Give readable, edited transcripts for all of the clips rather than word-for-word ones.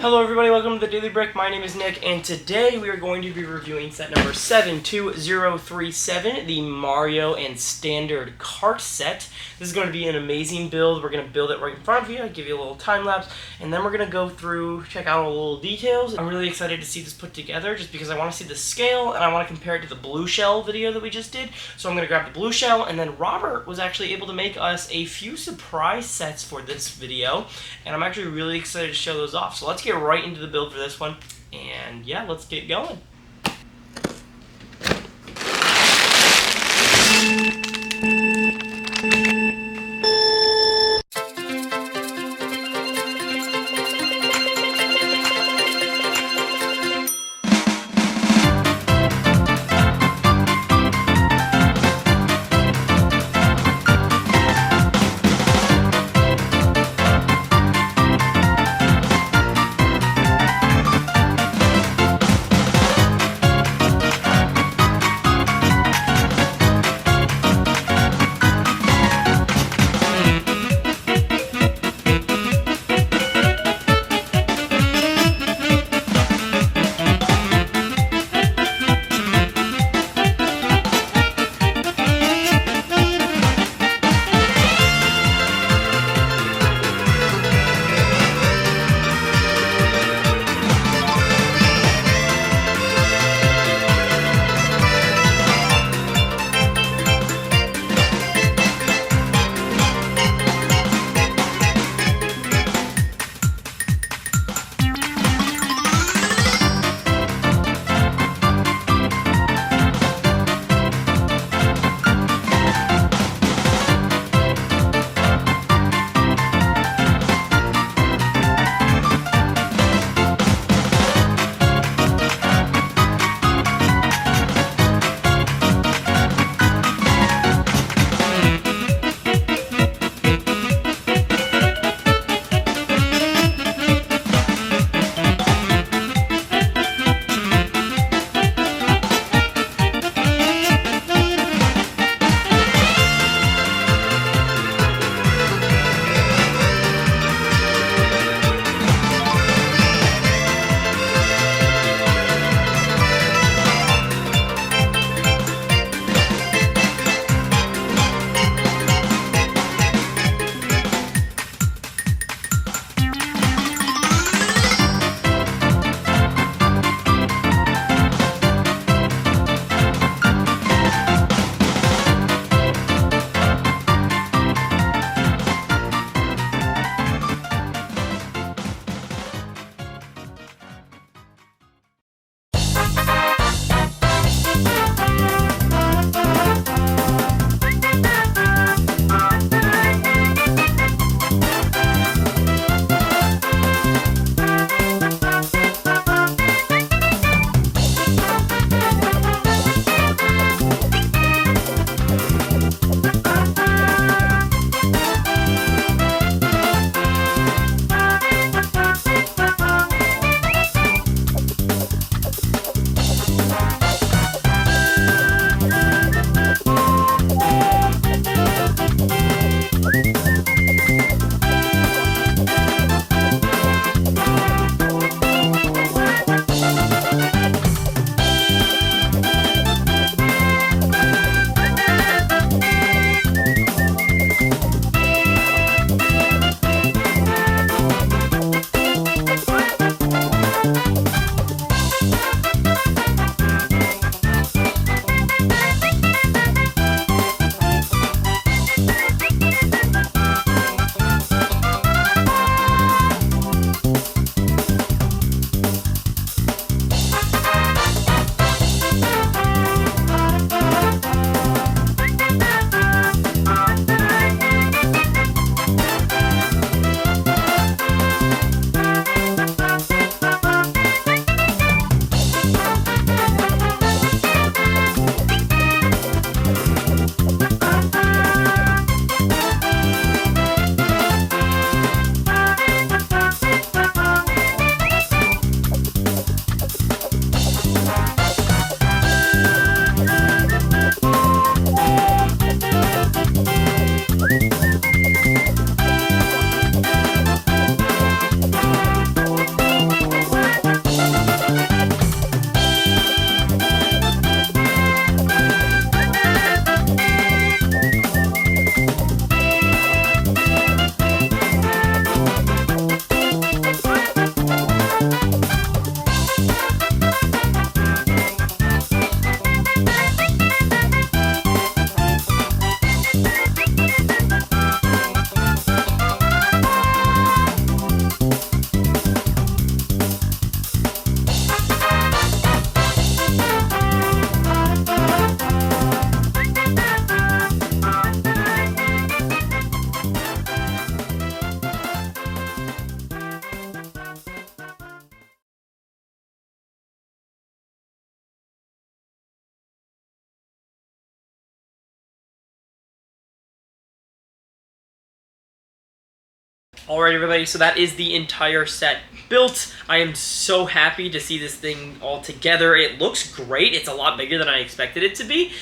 Hello everybody, welcome to the Daily Brick. My name is Nick, and today we are going to be reviewing set number 72037, the Mario and Standard Kart set. This is going to be an amazing build. We're going to build it right in front of you, I'll give you a little time lapse, and then we're going to go through, check out all the little details. I'm really excited to see this put together just because I want to see the scale, and I want to compare it to the blue shell video that we just did. So I'm going to grab the blue shell, and then Robert was actually able to make us a few surprise sets for this video, and I'm actually really excited to show those off. So let's get right into the build for this one, and yeah, let's get going. Alright everybody, so that is the entire set built. I am so happy to see this thing all together. It looks great. It's a lot bigger than I expected it to be.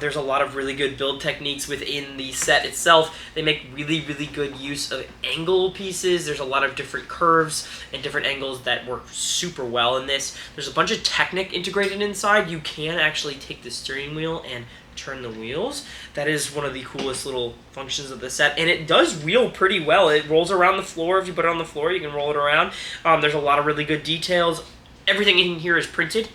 There's a lot of really good build techniques within the set itself. They make really, really good use of angle pieces. There's a lot of different curves and different angles that work super well in this. There's a bunch of Technic integrated inside. You can actually take the steering wheel and turn the wheels. That is one of the coolest little functions of the set, and it does wheel pretty well. It rolls around the floor. If you put it on the floor, you can roll it around. There's a lot of really good details. Everything in here is printed.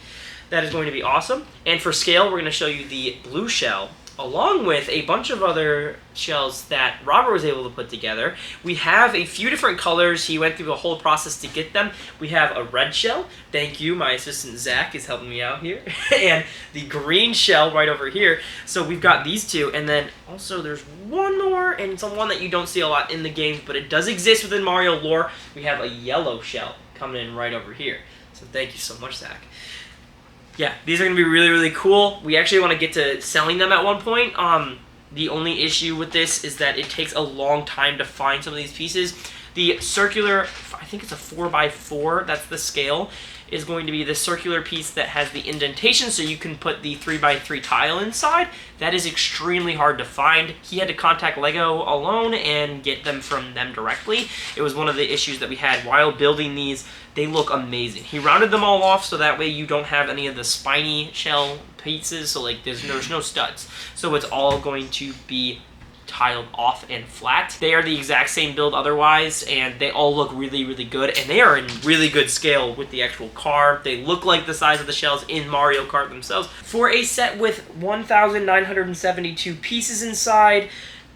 That is going to be awesome. And for scale, we're going to show you the blue shell, along with a bunch of other shells that Robert was able to put together. We have a few different colors. He went through the whole process to get them. We have a red shell. Thank you. My assistant Zach is helping me out here. And the green shell right over here. So we've got these two. And then also there's one more, and it's one that you don't see a lot in the game, but it does exist within Mario lore. We have a yellow shell coming in right over here. So thank you so much, Zach. Yeah, these are going to be really, really cool. We actually want to get to selling them at one point. The only issue with this is that it takes a long time to find some of these pieces. The circular, I think it's a 4x4, that's the scale, is going to be the circular piece that has the indentation, so you can put the 3x3 tile inside. That is extremely hard to find. He had to contact LEGO alone and get them from them directly. It was one of the issues that we had while building these. They look amazing. He rounded them all off so that way you don't have any of the spiny shell pieces, so like there's no studs. So it's all going to be tiled off and flat. They are the exact same build otherwise, and they all look really, really good, and they are in really good scale with the actual car. They look like the size of the shells in Mario Kart themselves. For a set with 1,972 pieces inside,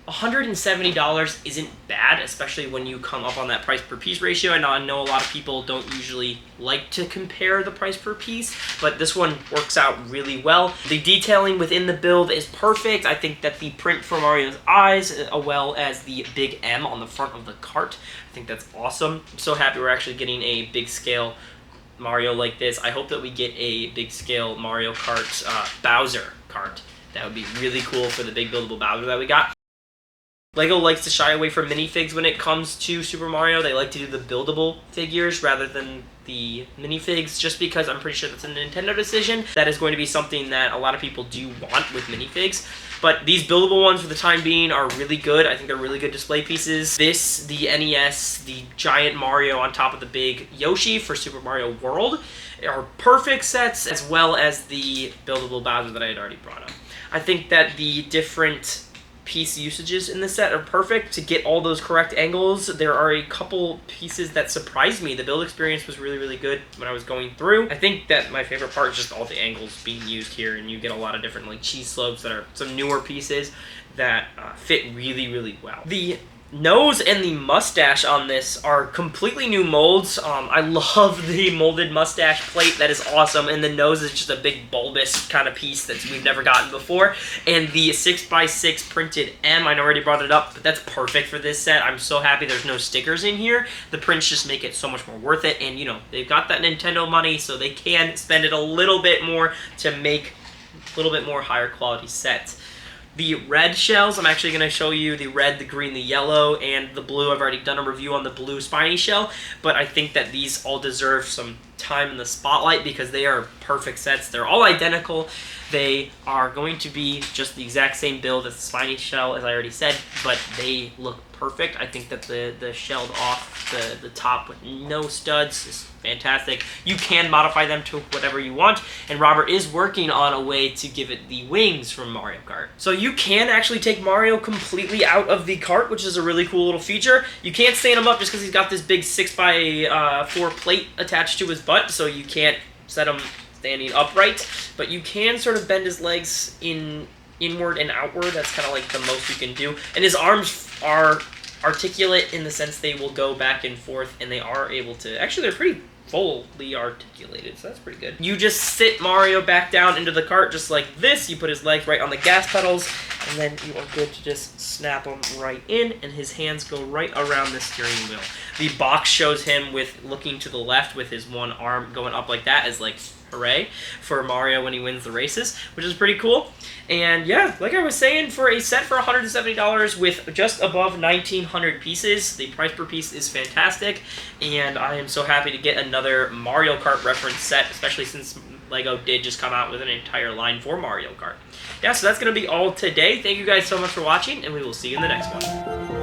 $170 isn't bad, especially when you come up on that price per piece ratio. I know a lot of people don't usually like to compare the price per piece, but this one works out really well. The detailing within the build is perfect. I think that the print for Mario's eyes, as well as the big M on the front of the cart, I think that's awesome. I'm so happy we're actually getting a big scale Mario like this. I hope that we get a big scale Mario Kart Bowser cart. That would be really cool for the big buildable Bowser that we got. LEGO likes to shy away from minifigs when it comes to Super Mario. They like to do the buildable figures rather than the minifigs, just because I'm pretty sure that's a Nintendo decision. That is going to be something that a lot of people do want with minifigs. But these buildable ones for the time being are really good. I think they're really good display pieces. This, the NES, the giant Mario on top of the big Yoshi for Super Mario World are perfect sets, as well as the buildable Bowser that I had already brought up. I think that the different piece usages in the set are perfect to get all those correct angles. There are a couple pieces that surprised me. The build experience was really, really good when I was going through. I think that my favorite part is just all the angles being used here, and you get a lot of different like cheese slopes that are some newer pieces that fit really, really well. The nose and the mustache on this are completely new molds. I love the molded mustache plate. That is awesome. And the nose is just a big bulbous kind of piece that we've never gotten before. And the 6x6 printed M, I already brought it up, but that's perfect for this set. I'm so happy there's no stickers in here. The prints just make it so much more worth it. And, you know, they've got that Nintendo money, so they can spend it a little bit more to make a little bit more higher quality sets. The red shells, I'm actually going to show you the red, the green, the yellow, and the blue. I've already done a review on the blue spiny shell, but I think that these all deserve some time in the spotlight because they are perfect sets. They're all identical. They are going to be just the exact same build as the spiny shell, as I already said, but they look perfect. I think that the shelled off the top with no studs is fantastic. You can modify them to whatever you want, and Robert is working on a way to give it the wings from Mario Kart. So you can actually take Mario completely out of the cart, which is a really cool little feature. You can't stand him up just because he's got this big 6x4 plate attached to his butt, so you can't set him standing upright, but you can sort of bend his legs inward and outward. That's kind of like the most you can do. And his arms are articulate in the sense they will go back and forth, and they are able to, actually they're fully articulated, so that's pretty good. You just sit Mario back down into the cart just like this. You put his legs right on the gas pedals, and then you are good to just snap him right in, and his hands go right around the steering wheel. The box shows him with looking to the left with his one arm going up like that as like hooray for Mario when he wins the races, which is pretty cool. And yeah, like I was saying, for a set for $170 with just above 1,900 pieces, the price per piece is fantastic, and I am so happy to get another Mario Kart reference set, especially since LEGO did just come out with an entire line for Mario Kart. Yeah, so that's going to be all today. Thank you guys so much for watching, and we will see you in the next one.